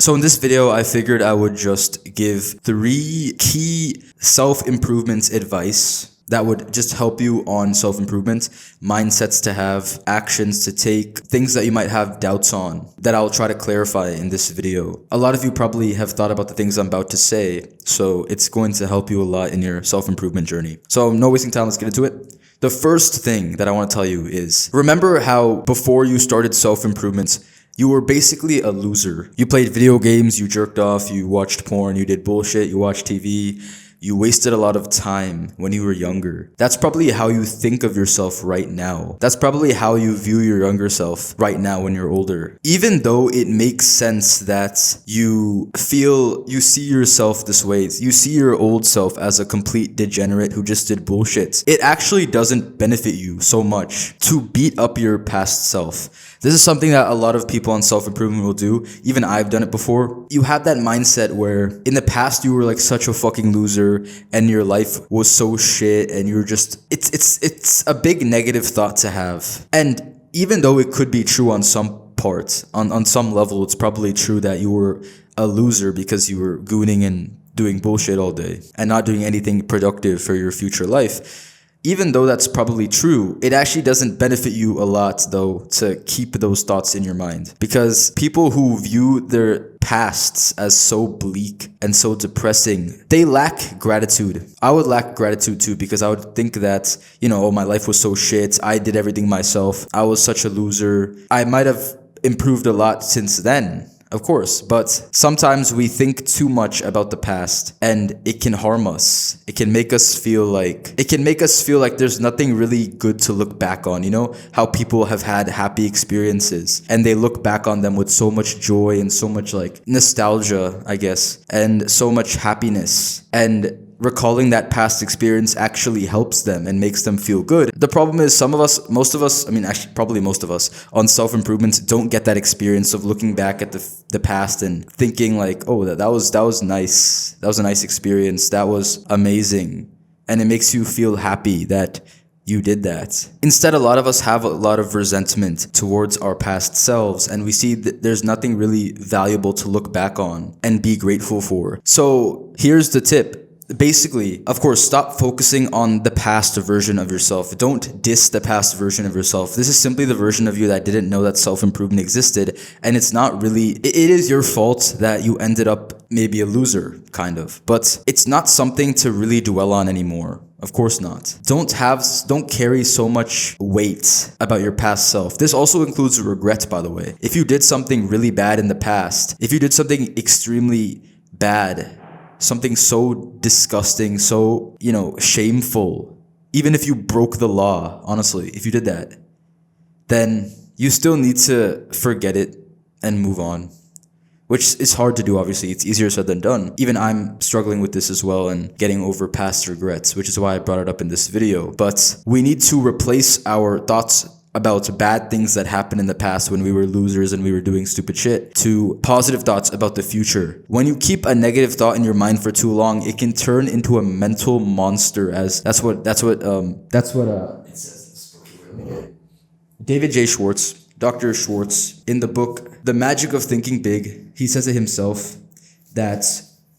So in this video, I figured I would just give 3 key self-improvement advice that would just help you on self-improvement, mindsets to have, actions to take, things that you might have doubts on that I'll try to clarify in this video. A lot of you probably have thought about the things I'm about to say, so it's going to help you a lot in your self-improvement journey. So no wasting time, let's get into it. The first thing that I want to tell you is, remember how before you started self-improvement, you were basically a loser. You played video games, you jerked off, you watched porn, you did bullshit, you watched TV. You wasted a lot of time when you were younger. That's probably how you think of yourself right now. That's probably how you view your younger self right now when you're older. Even though it makes sense that you see yourself this way, you see your old self as a complete degenerate who just did bullshit, it actually doesn't benefit you so much to beat up your past self. This is something that a lot of people on self-improvement will do. Even I've done it before. You have that mindset where in the past you were like such a fucking loser and your life was so shit and you're just, it's a big negative thought to have. And even though it could be true on some parts, on some level, it's probably true that you were a loser because you were gooning and doing bullshit all day and not doing anything productive for your future life. Even though that's probably true, it actually doesn't benefit you a lot though to keep those thoughts in your mind. Because people who view their pasts as so bleak and so depressing, they lack gratitude. I would lack gratitude too, because I would think that, oh, my life was so shit. I did everything myself. I was such a loser. I might have improved a lot since then. Of course, but sometimes we think too much about the past and it can harm us. It can make us feel like there's nothing really good to look back on. You know how people have had happy experiences and they look back on them with so much joy and so much like nostalgia, I guess, and so much happiness, and recalling that past experience actually helps them and makes them feel good. The problem is most of us on self-improvement don't get that experience of looking back at the past and thinking like, oh, that was nice. That was a nice experience. That was amazing. And it makes you feel happy that you did that. Instead, a lot of us have a lot of resentment towards our past selves, and we see that there's nothing really valuable to look back on and be grateful for. So here's the tip. Basically, of course, stop focusing on the past version of yourself. Don't diss the past version of yourself. This is simply the version of you that didn't know that self-improvement existed. And it's not really, it is your fault that you ended up maybe a loser, kind of. But it's not something to really dwell on anymore. Of course not. Don't carry so much weight about your past self. This also includes regret, by the way. If you did something really bad in the past, if you did something extremely bad, something so disgusting, so, shameful, even if you broke the law, honestly, if you did that, then you still need to forget it and move on, which is hard to do, obviously. It's easier said than done. Even I'm struggling with this as well and getting over past regrets, which is why I brought it up in this video. But we need to replace our thoughts about bad things that happened in the past when we were losers and we were doing stupid shit to positive thoughts about the future. When you keep a negative thought in your mind for too long, it can turn into a mental monster. As that's what it says in this book. David J. Schwartz, Dr. Schwartz, in the book The Magic of Thinking Big, he says it himself that,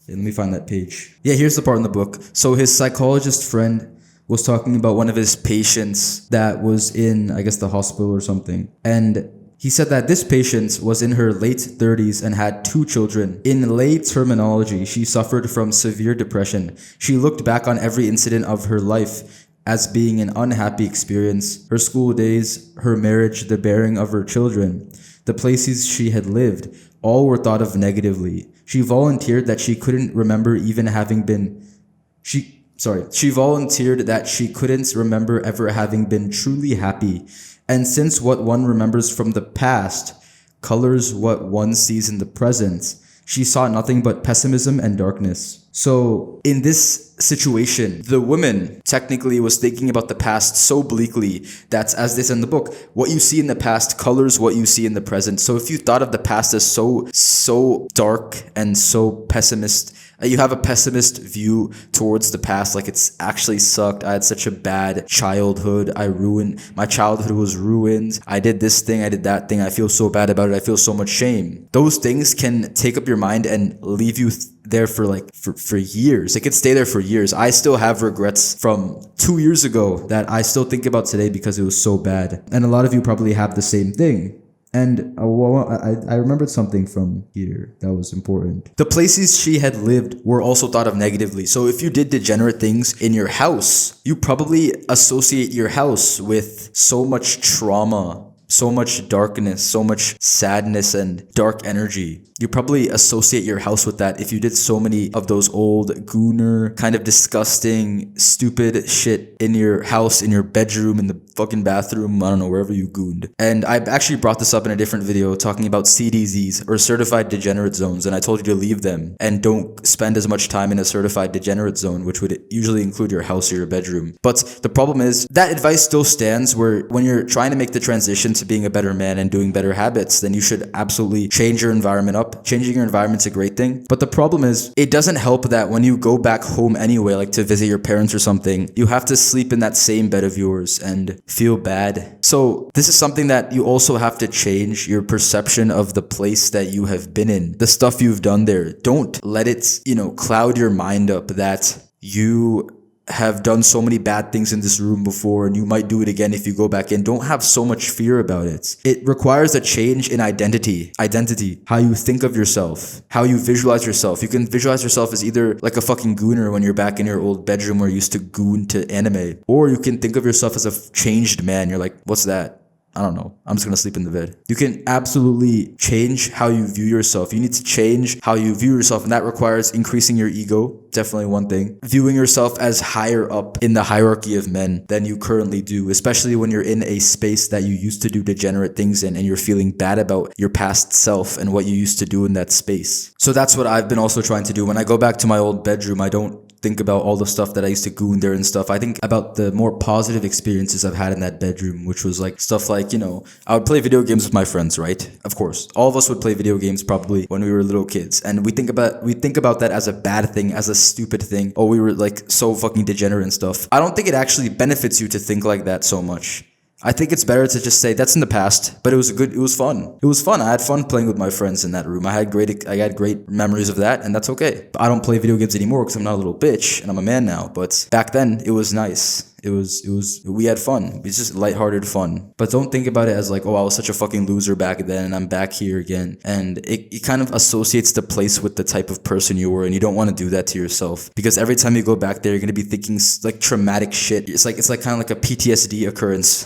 let me find that page. Yeah, here's the part in the book. So his psychologist friend was talking about one of his patients that was in, I guess, the hospital or something. And he said that this patient was in her late 30s and had 2 children. In lay terminology, she suffered from severe depression. She looked back on every incident of her life as being an unhappy experience. Her school days, her marriage, the bearing of her children, the places she had lived, all were thought of negatively. She volunteered that she couldn't remember even having been... She volunteered that she couldn't remember ever having been truly happy. And since what one remembers from the past colors what one sees in the present, she saw nothing but pessimism and darkness. So in this situation, the woman technically was thinking about the past so bleakly that, as they said in the book, what you see in the past colors what you see in the present. So if you thought of the past as so dark and so pessimist, you have a pessimist view towards the past, like it's actually sucked. I had such a bad childhood. My childhood was ruined. I did this thing, I did that thing. I feel so bad about it. I feel so much shame. Those things can take up your mind and leave you there for years. It could stay there for years. I still have regrets from 2 years ago that I still think about today because it was so bad. And a lot of you probably have the same thing. And I remembered something from here that was important. The places she had lived were also thought of negatively. So if you did degenerate things in your house, you probably associate your house with so much trauma, so much darkness, so much sadness and dark energy. You probably associate your house with that if you did so many of those old gooner, kind of disgusting, stupid shit in your house, in your bedroom, in the fucking bathroom, I don't know, wherever you gooned. And I actually brought this up in a different video talking about CDZs, or certified degenerate zones, and I told you to leave them and don't spend as much time in a certified degenerate zone, which would usually include your house or your bedroom. But the problem is that advice still stands, where when you're trying to make the transition to being a better man and doing better habits, then you should absolutely change your environment up. Changing your environment's a great thing. But the problem is, it doesn't help that when you go back home anyway, like to visit your parents or something, you have to sleep in that same bed of yours and feel bad. So this is something that you also have to change, your perception of the place that you have been in, the stuff you've done there. Don't let it, cloud your mind up that you have done so many bad things in this room before and you might do it again if you go back in. Don't have so much fear about it. It requires a change in identity, how you think of yourself, how you visualize yourself. You can visualize yourself as either like a fucking gooner when you're back in your old bedroom where you used to goon to anime, or you can think of yourself as a changed man. You're like, what's that? I don't know. I'm just going to sleep in the bed. You can absolutely change how you view yourself. You need to change how you view yourself, and that requires increasing your ego. Definitely one thing. Viewing yourself as higher up in the hierarchy of men than you currently do, especially when you're in a space that you used to do degenerate things in and you're feeling bad about your past self and what you used to do in that space. So that's what I've been also trying to do. When I go back to my old bedroom, I don't think about all the stuff that I used to goon there and stuff. I think about the more positive experiences I've had in that bedroom, which was like stuff like, I would play video games with my friends, right? Of course. All of us would play video games probably when we were little kids. And we think about that as a bad thing, as a stupid thing. Oh, we were like so fucking degenerate and stuff. I don't think it actually benefits you to think like that so much. I think it's better to just say that's in the past, but it was fun. It was fun. I had fun playing with my friends in that room. I had great memories of that, and that's okay. But I don't play video games anymore because I'm not a little bitch and I'm a man now. But back then it was nice. We had fun. It's just lighthearted fun. But don't think about it as like, oh, I was such a fucking loser back then and I'm back here again. And it kind of associates the place with the type of person you were, and you don't want to do that to yourself, because every time you go back there, you're going to be thinking like traumatic shit. It's like kind of like a PTSD occurrence.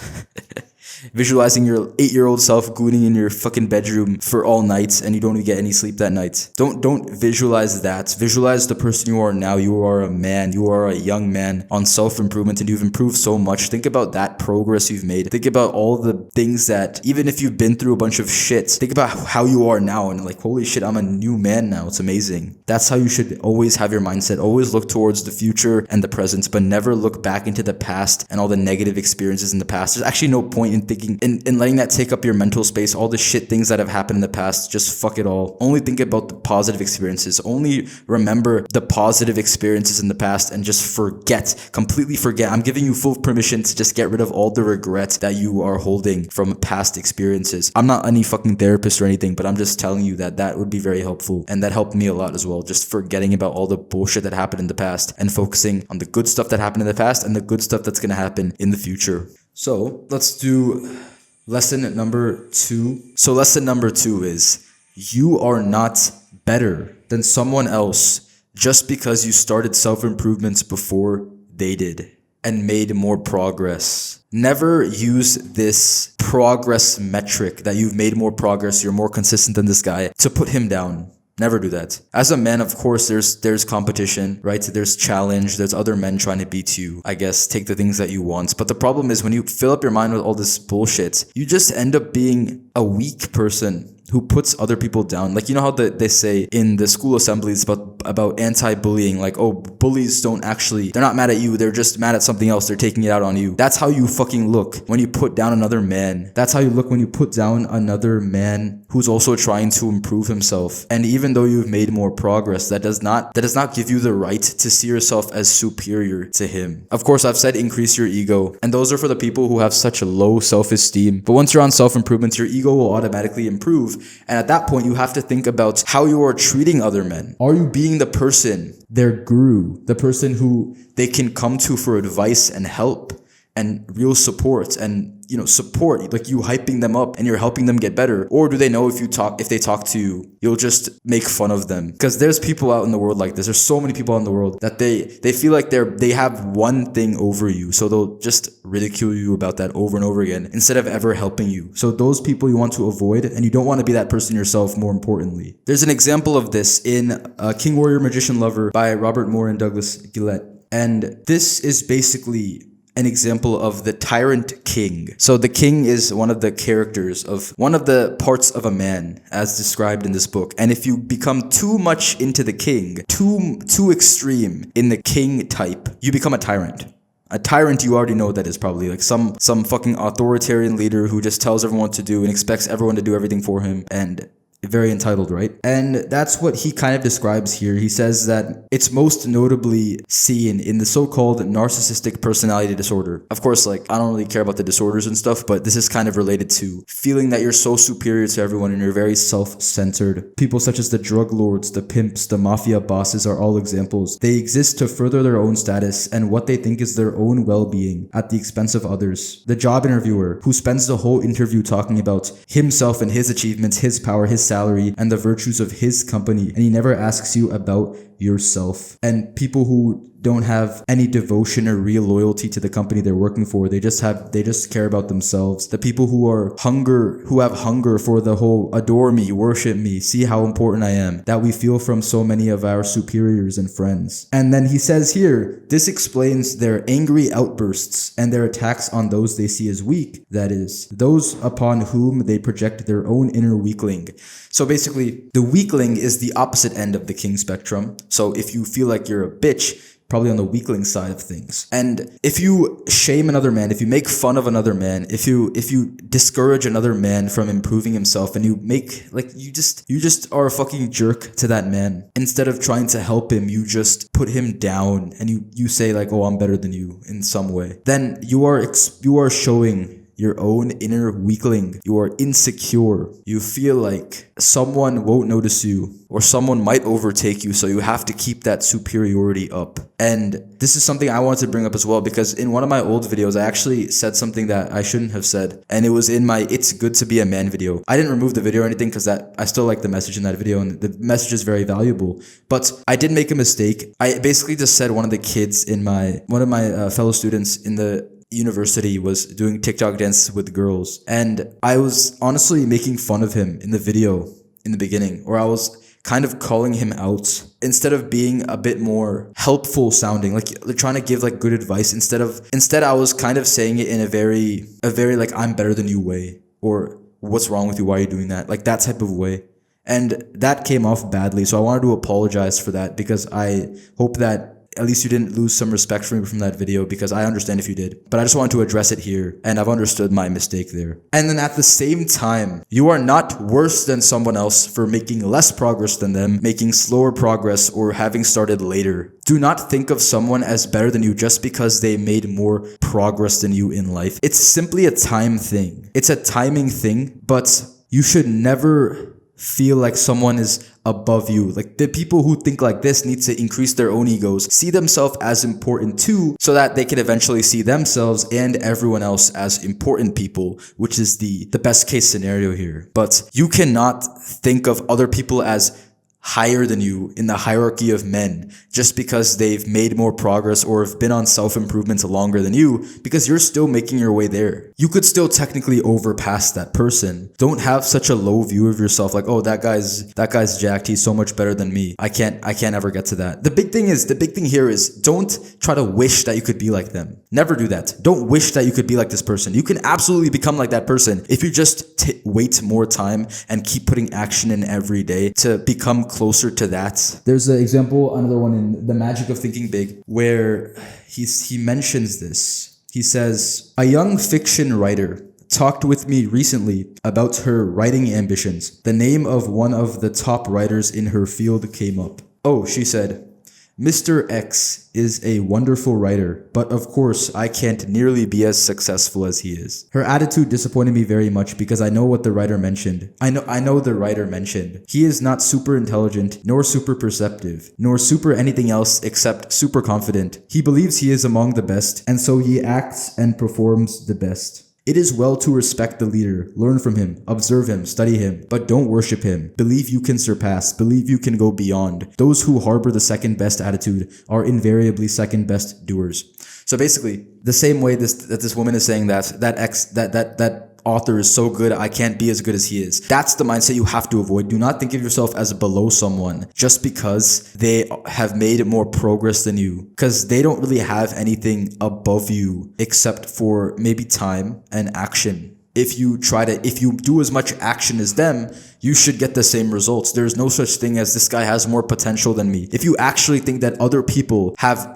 Visualizing your 8-year-old self gooning in your fucking bedroom for all night and you don't even get any sleep that night. Don't visualize that. Visualize the person you are now. You are a man. You are a young man on self-improvement, and you've improved so much. Think about that progress you've made. Think about all the things that, even if you've been through a bunch of shit, think about how you are now and like, holy shit, I'm a new man now. It's amazing. That's how you should always have your mindset. Always look towards the future and the present, but never look back into the past and all the negative experiences in the past. There's actually no point in thinking in letting that take up your mental space. All the shit things that have happened in the past, just fuck it all. Only think about the positive experiences. Only remember the positive experiences in the past and just completely forget. I'm giving you full permission to just get rid of all the regret that you are holding from past experiences. I'm not any fucking therapist or anything, but I'm just telling you that would be very helpful, and that helped me a lot as well. Just forgetting about all the bullshit that happened in the past and focusing on the good stuff that happened in the past and the good stuff that's going to happen in the future. So let's do lesson number 2. So lesson number 2 is, you are not better than someone else just because you started self-improvements before they did and made more progress. Never use this progress metric that you've made more progress, you're more consistent than this guy, to put him down. Never do that. As a man, of course, there's competition, right? There's challenge. There's other men trying to beat you, I guess, take the things that you want. But the problem is, when you fill up your mind with all this bullshit, you just end up being a weak person who puts other people down. Like, you know how they say in the school assemblies about anti-bullying, like, oh, bullies they're not mad at you, they're just mad at something else, they're taking it out on you. That's how you fucking look when you put down another man. That's how you look when you put down another man who's also trying to improve himself. And even though you've made more progress, that does not give you the right to see yourself as superior to him. Of course, I've said increase your ego, and those are for the people who have such a low self-esteem. But once you're on self-improvement, your ego will automatically improve. And at that point, you have to think about how you are treating other men. Are you being the person, their guru, the person who they can come to for advice and help and real support and, support, like you hyping them up and you're helping them get better? Or do they know if they talk to you, you'll just make fun of them? Because there's people out in the world like this. There's so many people out in the world that they feel like they have one thing over you. So they'll just ridicule you about that over and over again instead of ever helping you. So those people you want to avoid, and you don't want to be that person yourself, more importantly. There's an example of this in King, Warrior, Magician, Lover by Robert Moore and Douglas Gillette. And this is basically an example of the tyrant king. So the king is one of the characters of one of the parts of a man as described in this book. And if you become too much into the king, too extreme in the king type, you become a tyrant. A tyrant, you already know what that is, probably like some fucking authoritarian leader who just tells everyone what to do and expects everyone to do everything for him, and very entitled, right? And that's what he kind of describes here. He says that it's most notably seen in the so-called narcissistic personality disorder. Of course, like, I don't really care about the disorders and stuff, but this is kind of related to feeling that you're so superior to everyone and you're very self-centered. People such as the drug lords, the pimps, the mafia bosses are all examples. They exist to further their own status and what they think is their own well-being at the expense of others. The job interviewer, who spends the whole interview talking about himself and his achievements, his power, his salary, and the virtues of his company, and he never asks you about yourself. And people who don't have any devotion or real loyalty to the company they're working for, they just care about themselves. The people who have hunger for the whole adore me, worship me, see how important I am, that we feel from so many of our superiors and friends. And then he says here, this explains their angry outbursts and their attacks on those they see as weak, that is, those upon whom they project their own inner weakling. So basically, the weakling is the opposite end of the king spectrum. So if you feel like you're a bitch, probably on the weakling side of things. And if you shame another man, if you make fun of another man, if you discourage another man from improving himself, and you make, like, you just are a fucking jerk to that man. Instead of trying to help him, you just put him down and you say like, oh, I'm better than you in some way. Then you are showing your own inner weakling. You are insecure. You feel like someone won't notice you or someone might overtake you, so you have to keep that superiority up. And this is something I wanted to bring up as well, because in one of my old videos, I actually said something that I shouldn't have said, and it was in my It's Good to Be a Man video. I didn't remove the video or anything because I still like the message in that video, and the message is very valuable. But I did make a mistake. I basically just said one of my fellow students in the university was doing TikTok dances with girls, and I was honestly making fun of him in the video in the beginning, or I was kind of calling him out instead of being a bit more helpful sounding, like trying to give like good advice. Instead I was kind of saying it in a very like, I'm better than you way, or what's wrong with you, why are you doing that, like that type of way. And that came off badly, so I wanted to apologize for that, because I hope that at least you didn't lose some respect for me from that video, because I understand if you did. But I just wanted to address it here, and I've understood my mistake there. And then at the same time, you are not worse than someone else for making less progress than them, making slower progress, or having started later. Do not think of someone as better than you just because they made more progress than you in life. It's simply a time thing. It's a timing thing, but you should never feel like someone is above you. Like, the people who think like this need to increase their own egos, see themselves as important too, so that they can eventually see themselves and everyone else as important people, which is the best case scenario here. But you cannot think of other people as higher than you in the hierarchy of men just because they've made more progress or have been on self-improvement longer than you, because you're still making your way there. You could still technically overpass that person. Don't have such a low view of yourself like, oh, that guy's jacked, he's so much better than me. I can't ever get to that. The big thing here is don't try to wish that you could be like them. Never do that. Don't wish that you could be like this person. You can absolutely become like that person if you just wait more time and keep putting action in every day to become closer to that. There's an example, another one in The Magic of Thinking Big, where he mentions this. He says, a young fiction writer talked with me recently about her writing ambitions. The name of one of the top writers in her field came up. Oh, she said, Mr. X is a wonderful writer, but of course I can't nearly be as successful as he is. Her attitude disappointed me very much because I know what the writer mentioned. I know the writer mentioned. He is not super intelligent, nor super perceptive, nor super anything else except super confident. He believes he is among the best, and so he acts and performs the best. It is well to respect the leader, learn from him, observe him, study him, but don't worship him. Believe you can surpass, believe you can go beyond. Those who harbor the second best attitude are invariably second best doers. So basically, the same way that this woman is saying that author is so good, I can't be as good as he is. That's the mindset you have to avoid. Do not think of yourself as below someone just because they have made more progress than you, because they don't really have anything above you except for maybe time and action. If you do as much action as them, you should get the same results. There's no such thing as this guy has more potential than me. If you actually think that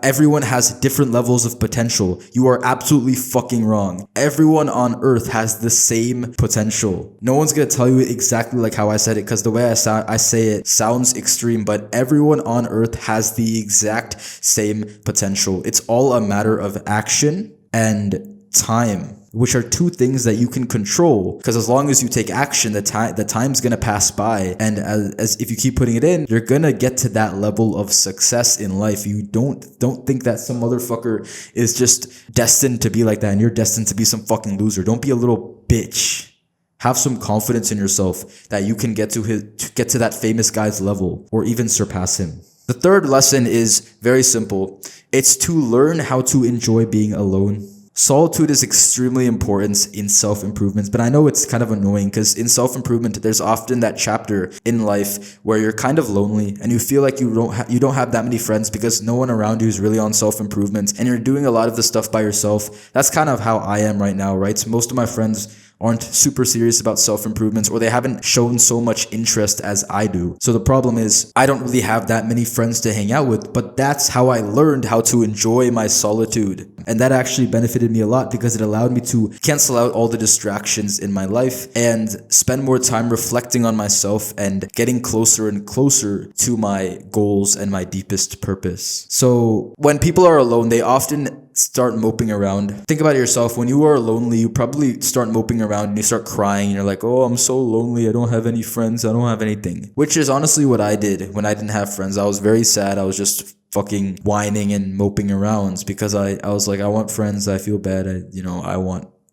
everyone has different levels of potential, you are absolutely fucking wrong. Everyone on earth has the same potential. No one's gonna tell you exactly like how I said it, because the way I say it sounds extreme, but everyone on earth has the exact same potential. It's all a matter of action and time, which are two things that you can control, because as long as you take action, the time's gonna pass by, and as if you keep putting it in, you're gonna get to that level of success in life. You don't think that some motherfucker is just destined to be like that and you're destined to be some fucking loser. Don't be a little bitch. Have some confidence in yourself that you can get to that famous guy's level or even surpass him. The third lesson is very simple. It's to learn how to enjoy being alone. Solitude is extremely important in self-improvement, but I know it's kind of annoying because in self-improvement, there's often that chapter in life where you're kind of lonely and you feel like you don't have that many friends because no one around you is really on self-improvement and you're doing a lot of the stuff by yourself. That's kind of how I am right now, right? So most of my friends aren't super serious about self-improvement, or they haven't shown so much interest as I do. So the problem is I don't really have that many friends to hang out with, but that's how I learned how to enjoy my solitude. And that actually benefited me a lot because it allowed me to cancel out all the distractions in my life and spend more time reflecting on myself and getting closer and closer to my goals and my deepest purpose. So when people are alone, they often start moping around. Think about yourself. When you are lonely, you probably start moping around and you start crying and you're like, oh, I'm so lonely. I don't have any friends. I don't have anything. Which is honestly what I did when I didn't have friends. I was very sad. I was just fucking whining and moping around because I was like, I want friends. I feel bad.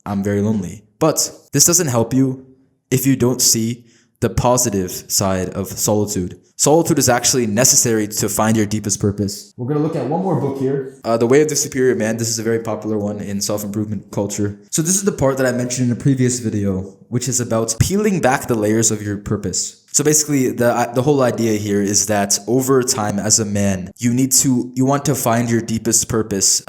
I'm very lonely. But this doesn't help you if you don't see the positive side of solitude. Solitude is actually necessary to find your deepest purpose. We're going to look at one more book here. The Way of the Superior Man. This is a very popular one in self-improvement culture. So this is the part that I mentioned in a previous video, which is about peeling back the layers of your purpose. So basically, the whole idea here is that over time as a man, you want to find your deepest purpose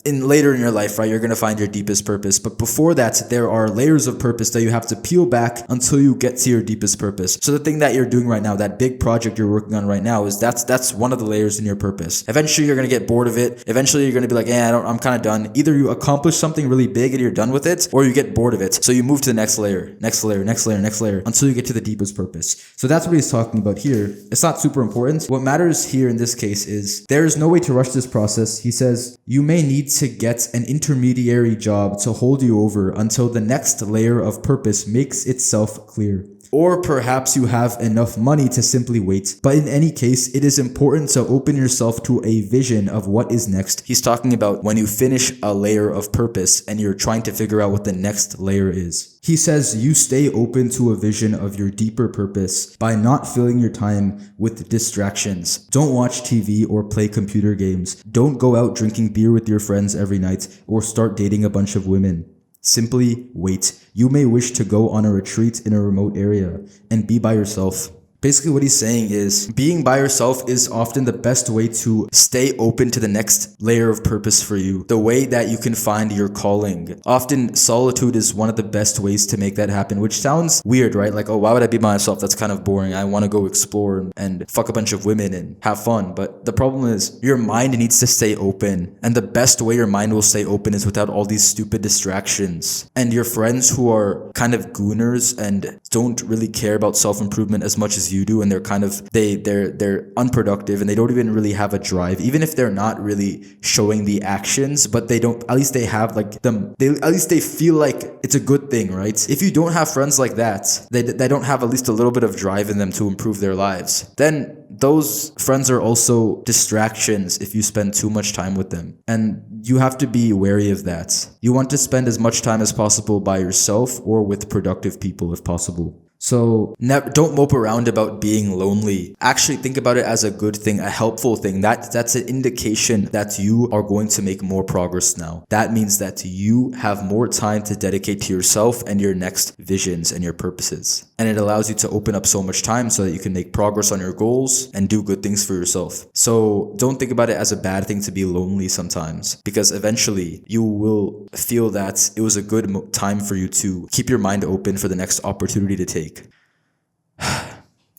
later in your life, right? You're going to find your deepest purpose. But before that, there are layers of purpose that you have to peel back until you get to your deepest purpose. So the thing that you're doing right now, that big project you're working on right now, is that's one of the layers in your purpose. Eventually, you're going to get bored of it. Eventually, you're going to be like, I'm kind of done. Either you accomplish something really big and you're done with it, or you get bored of it. So you move to the next layer, next layer, next layer, next layer, until you get to the deepest purpose. So that's what he's talking about here. It's not super important. What matters here in this case is there is no way to rush this process. He says, you may need to get an intermediary job to hold you over until the next layer of purpose makes itself clear. Or perhaps you have enough money to simply wait. But in any case, it is important to open yourself to a vision of what is next. He's talking about when you finish a layer of purpose and you're trying to figure out what the next layer is. He says you stay open to a vision of your deeper purpose by not filling your time with distractions. Don't watch TV or play computer games. Don't go out drinking beer with your friends every night or start dating a bunch of women. Simply wait. You may wish to go on a retreat in a remote area and be by yourself. Basically what he's saying is being by yourself is often the best way to stay open to the next layer of purpose for you, the way that you can find your calling. Often solitude is one of the best ways to make that happen, which sounds weird, right? Like, oh, why would I be by myself? That's kind of boring. I want to go explore and fuck a bunch of women and have fun. But the problem is your mind needs to stay open. And the best way your mind will stay open is without all these stupid distractions. And your friends who are kind of gooners and don't really care about self-improvement as much as you do, and they're kind of they're unproductive and they don't even really have a drive, even if they're not really showing the actions, but they don't, at least they have like them, they at least they feel like it's a good thing, right? If you don't have friends like that, they don't have at least a little bit of drive in them to improve their lives, then those friends are also distractions if you spend too much time with them. And you have to be wary of that. You want to spend as much time as possible by yourself or with productive people if possible. So don't mope around about being lonely. Actually think about it as a good thing, a helpful thing. That's an indication that you are going to make more progress now. That means that you have more time to dedicate to yourself and your next visions and your purposes. And it allows you to open up so much time so that you can make progress on your goals and do good things for yourself. So don't think about it as a bad thing to be lonely sometimes, because eventually you will feel that it was a good time for you to keep your mind open for the next opportunity to take.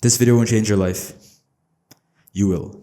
This video won't change your life. You will.